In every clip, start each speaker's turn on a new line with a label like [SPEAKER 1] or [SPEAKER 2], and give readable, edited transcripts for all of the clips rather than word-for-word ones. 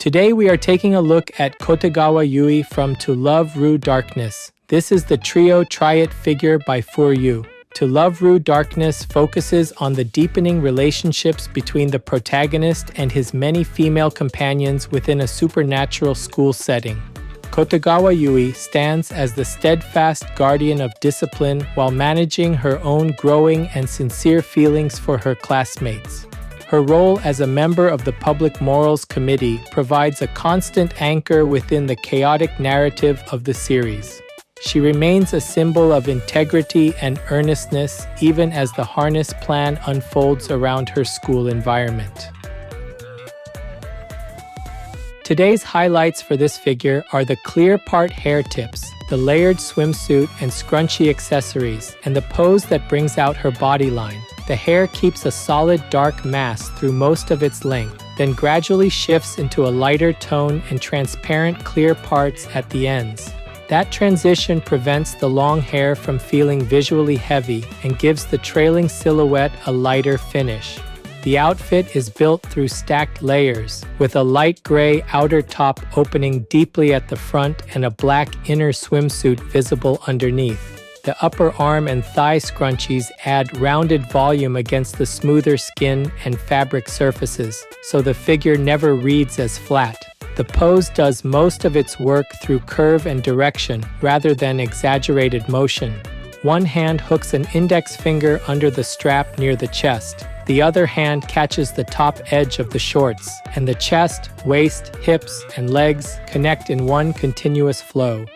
[SPEAKER 1] Today we are taking a look at Kotegawa Yui from To Love Ru Darkness. This is the Trio-Try-iT figure by Furyu. To Love Ru Darkness focuses on the deepening relationships between the protagonist and his many female companions within a supernatural school setting. Kotegawa Yui stands as the steadfast guardian of discipline while managing her own growing and sincere feelings for her classmates. Her role as a member of the Public Morals Committee provides a constant anchor within the chaotic narrative of the series. She remains a symbol of integrity and earnestness even as the harness plan unfolds around her school environment. Today's highlights for this figure are the clear part hair tips, the layered swimsuit and scrunchy accessories, and the pose that brings out her body line. The hair keeps a solid dark mass through most of its length, then gradually shifts into a lighter tone and transparent clear parts at the ends. That transition prevents the long hair from feeling visually heavy and gives the trailing silhouette a lighter finish. The outfit is built through stacked layers, with a light gray outer top opening deeply at the front and a black inner swimsuit visible underneath. The upper arm and thigh scrunchies add rounded volume against the smoother skin and fabric surfaces, so the figure never reads as flat. The pose does most of its work through curve and direction rather than exaggerated motion. One hand hooks an index finger under the strap near the chest. The other hand catches the top edge of the shorts, and the chest, waist, hips, and legs connect in one continuous flow.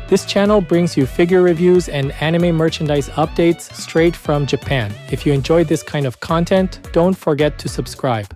[SPEAKER 1] This channel brings you figure reviews and anime merchandise updates straight from Japan. If you enjoyed this kind of content, don't forget to subscribe.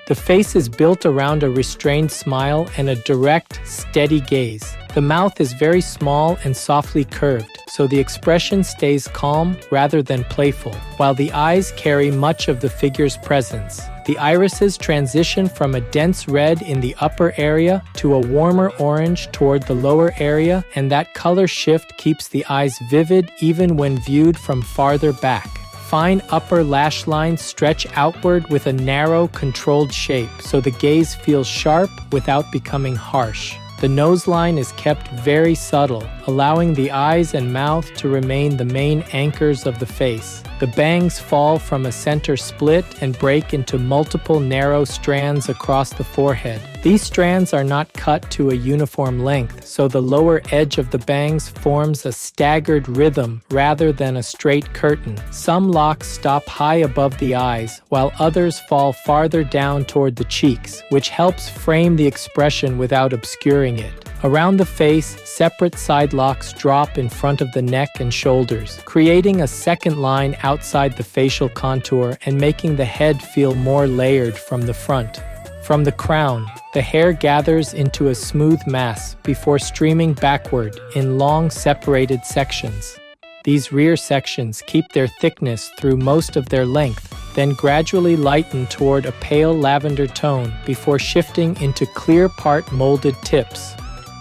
[SPEAKER 1] The face is built around a restrained smile and a direct, steady gaze. The mouth is very small and softly curved, so the expression stays calm rather than playful, while the eyes carry much of the figure's presence. The irises transition from a dense red in the upper area to a warmer orange toward the lower area, and that color shift keeps the eyes vivid even when viewed from farther back. Fine upper lash lines stretch outward with a narrow, controlled shape, so the gaze feels sharp without becoming harsh. The nose line is kept very subtle, allowing the eyes and mouth to remain the main anchors of the face. The bangs fall from a center split and break into multiple narrow strands across the forehead. These strands are not cut to a uniform length, so the lower edge of the bangs forms a staggered rhythm rather than a straight curtain. Some locks stop high above the eyes, while others fall farther down toward the cheeks, which helps frame the expression without obscuring it. Around the face, separate side locks drop in front of the neck and shoulders, creating a second line outside the facial contour and making the head feel more layered from the front. From the crown, the hair gathers into a smooth mass before streaming backward in long separated sections. These rear sections keep their thickness through most of their length, then gradually lighten toward a pale lavender tone before shifting into clear part molded tips.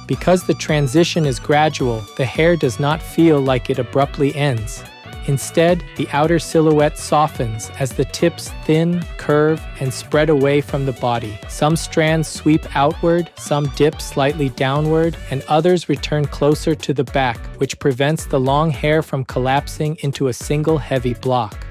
[SPEAKER 1] Because the transition is gradual, the hair does not feel like it abruptly ends. Instead, the outer silhouette softens as the tips thin, curve, and spread away from the body. Some strands sweep outward, some dip slightly downward, and others return closer to the back, which prevents the long hair from collapsing into a single heavy block.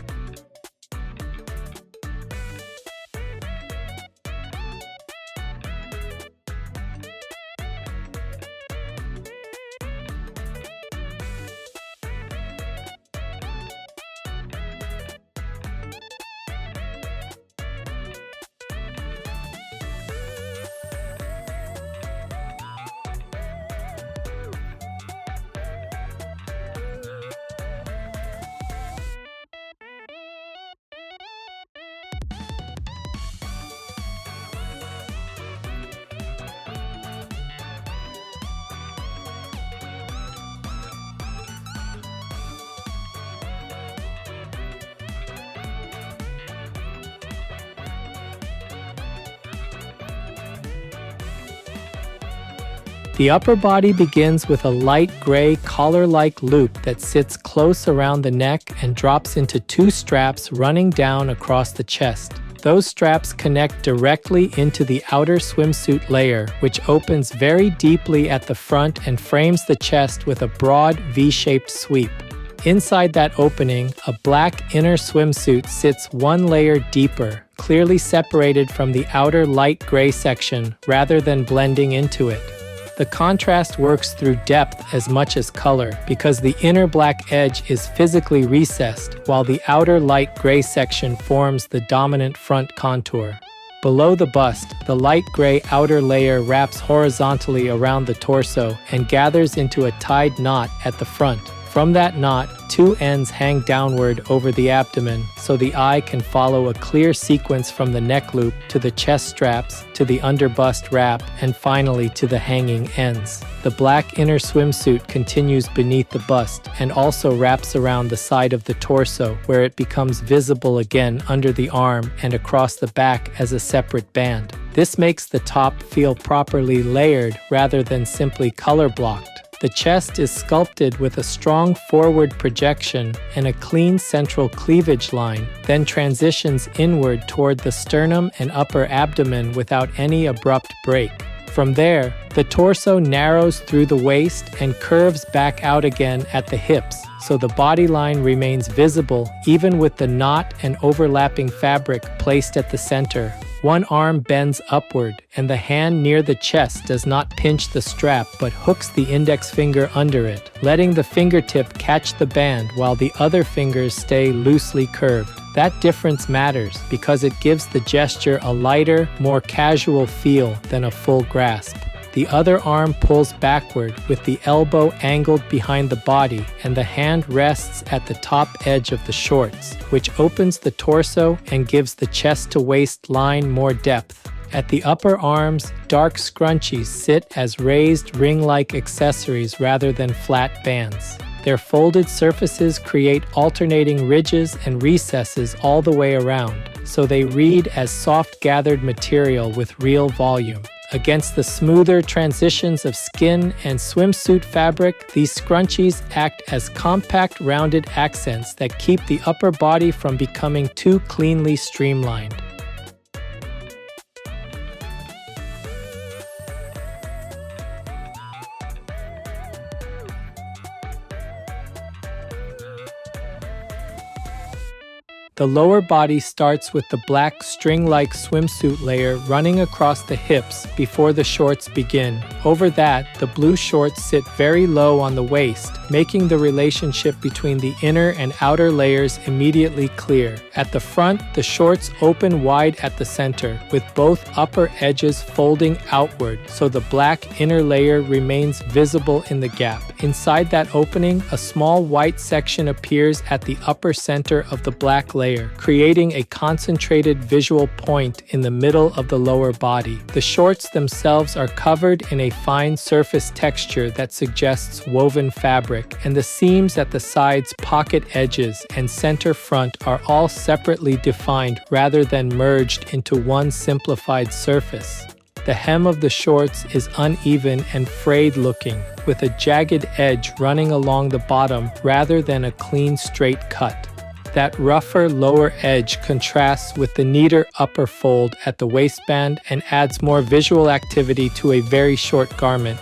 [SPEAKER 1] The upper body begins with a light gray collar-like loop that sits close around the neck and drops into two straps running down across the chest. Those straps connect directly into the outer swimsuit layer, which opens very deeply at the front and frames the chest with a broad V-shaped sweep. Inside that opening, a black inner swimsuit sits one layer deeper, clearly separated from the outer light gray section rather than blending into it. The contrast works through depth as much as color because the inner black edge is physically recessed while the outer light gray section forms the dominant front contour. Below the bust, the light gray outer layer wraps horizontally around the torso and gathers into a tied knot at the front. From that knot, two ends hang downward over the abdomen so the eye can follow a clear sequence from the neck loop to the chest straps, to the underbust wrap, and finally to the hanging ends. The black inner swimsuit continues beneath the bust and also wraps around the side of the torso where it becomes visible again under the arm and across the back as a separate band. This makes the top feel properly layered rather than simply color blocked. The chest is sculpted with a strong forward projection and a clean central cleavage line, then transitions inward toward the sternum and upper abdomen without any abrupt break. From there, the torso narrows through the waist and curves back out again at the hips, so the body line remains visible even with the knot and overlapping fabric placed at the center. One arm bends upward, and the hand near the chest does not pinch the strap but hooks the index finger under it, letting the fingertip catch the band while the other fingers stay loosely curved. That difference matters because it gives the gesture a lighter, more casual feel than a full grasp. The other arm pulls backward with the elbow angled behind the body, and the hand rests at the top edge of the shorts, which opens the torso and gives the chest-to-waist line more depth. At the upper arms, dark scrunchies sit as raised ring-like accessories rather than flat bands. Their folded surfaces create alternating ridges and recesses all the way around, so they read as soft gathered material with real volume. Against the smoother transitions of skin and swimsuit fabric, these scrunchies act as compact rounded accents that keep the upper body from becoming too cleanly streamlined. The lower body starts with the black string-like swimsuit layer running across the hips before the shorts begin. Over that, the blue shorts sit very low on the waist, making the relationship between the inner and outer layers immediately clear. At the front, the shorts open wide at the center, with both upper edges folding outward, so the black inner layer remains visible in the gap. Inside that opening, a small white section appears at the upper center of the black layer, creating a concentrated visual point in the middle of the lower body. The shorts themselves are covered in a fine surface texture that suggests woven fabric, and the seams at the sides, pocket edges, and center front are all separately defined rather than merged into one simplified surface. The hem of the shorts is uneven and frayed looking, with a jagged edge running along the bottom rather than a clean straight cut. That rougher lower edge contrasts with the neater upper fold at the waistband and adds more visual activity to a very short garment.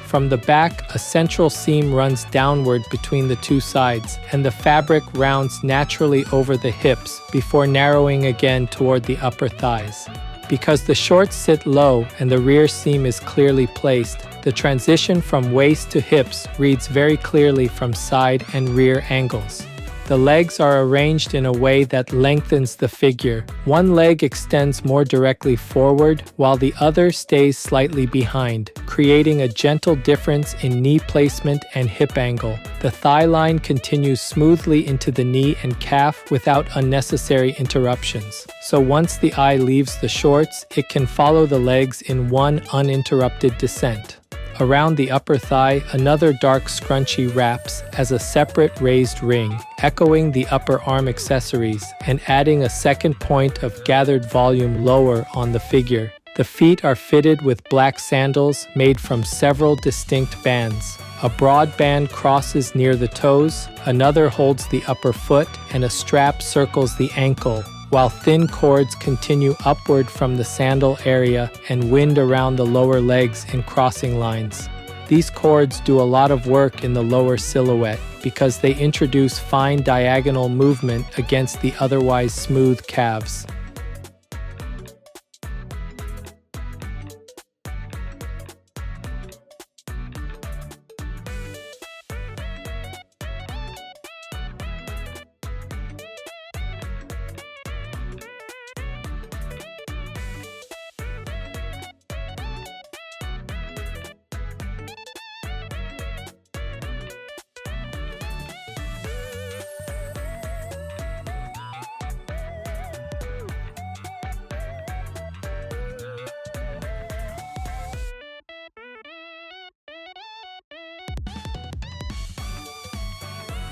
[SPEAKER 1] From the back, a central seam runs downward between the two sides, and the fabric rounds naturally over the hips before narrowing again toward the upper thighs. Because the shorts sit low and the rear seam is clearly placed, the transition from waist to hips reads very clearly from side and rear angles. The legs are arranged in a way that lengthens the figure. One leg extends more directly forward, while the other stays slightly behind, creating a gentle difference in knee placement and hip angle. The thigh line continues smoothly into the knee and calf without unnecessary interruptions. So once the eye leaves the shorts, it can follow the legs in one uninterrupted descent. Around the upper thigh, another dark scrunchie wraps as a separate raised ring, echoing the upper arm accessories and adding a second point of gathered volume lower on the figure. The feet are fitted with black sandals made from several distinct bands. A broad band crosses near the toes, another holds the upper foot, and a strap circles the ankle, while thin cords continue upward from the sandal area and wind around the lower legs in crossing lines. These cords do a lot of work in the lower silhouette because they introduce fine diagonal movement against the otherwise smooth calves.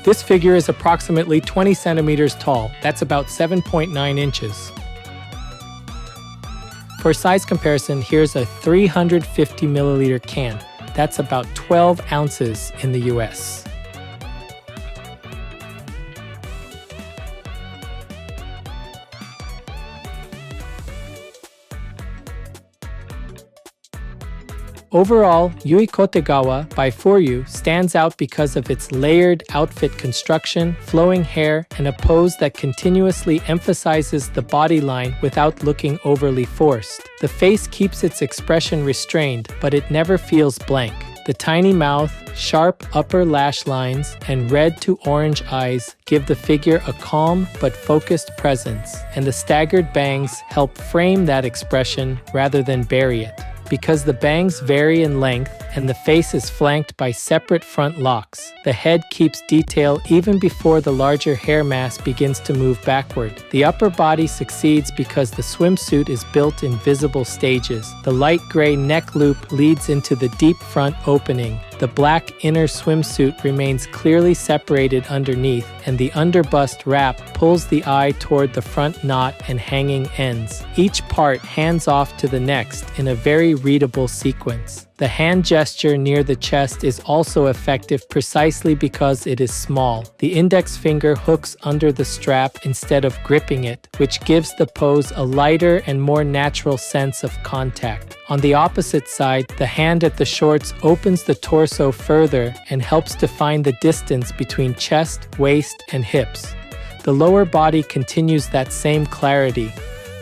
[SPEAKER 1] This figure is approximately 20 centimeters tall. That's about 7.9 inches. For size comparison, here's a 350 milliliter can. That's about 12 ounces in the US. Overall, Yui Kotegawa by Furyu stands out because of its layered outfit construction, flowing hair, and a pose that continuously emphasizes the body line without looking overly forced. The face keeps its expression restrained, but it never feels blank. The tiny mouth, sharp upper lash lines, and red to orange eyes give the figure a calm but focused presence, and the staggered bangs help frame that expression rather than bury it. Because the bangs vary in length and the face is flanked by separate front locks, the head keeps detail even before the larger hair mass begins to move backward. The upper body succeeds because the swimsuit is built in visible stages. The light gray neck loop leads into the deep front opening. The black inner swimsuit remains clearly separated underneath, and the underbust wrap pulls the eye toward the front knot and hanging ends. Each part hands off to the next in a very readable sequence. The hand gesture near the chest is also effective precisely because it is small. The index finger hooks under the strap instead of gripping it, which gives the pose a lighter and more natural sense of contact. On the opposite side, the hand at the shorts opens the torso further and helps define the distance between chest, waist, and hips. The lower body continues that same clarity.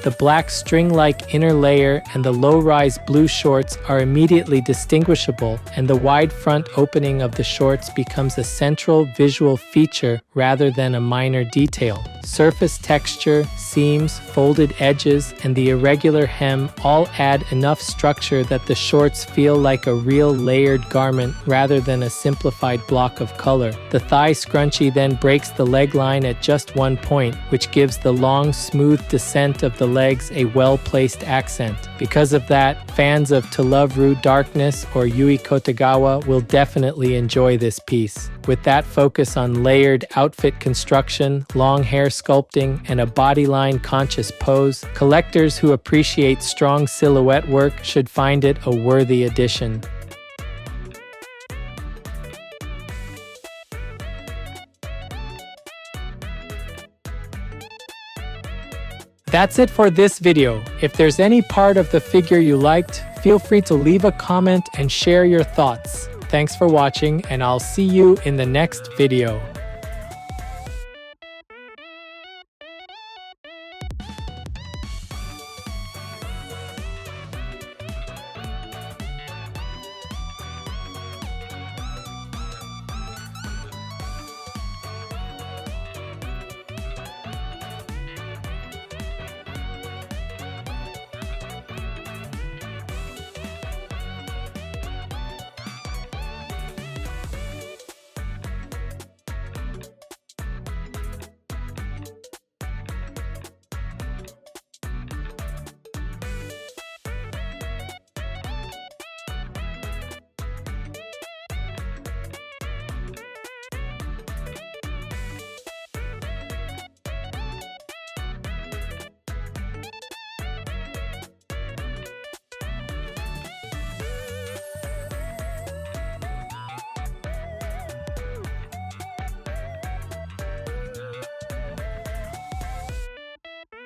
[SPEAKER 1] The black string-like inner layer and the low-rise blue shorts are immediately distinguishable, and the wide front opening of the shorts becomes a central visual feature rather than a minor detail. Surface texture, seams, folded edges, and the irregular hem all add enough structure that the shorts feel like a real layered garment rather than a simplified block of color. The thigh scrunchie then breaks the leg line at just one point, which gives the long, smooth descent of the legs a well-placed accent. Because of that, fans of To Love Ru Darkness or Yui Kotegawa will definitely enjoy this piece. With that focus on layered outfit construction, long hair sculpting, and a bodyline conscious pose, collectors who appreciate strong silhouette work should find it a worthy addition. That's it for this video. If there's any part of the figure you liked, feel free to leave a comment and share your thoughts. Thanks for watching, and I'll see you in the next video.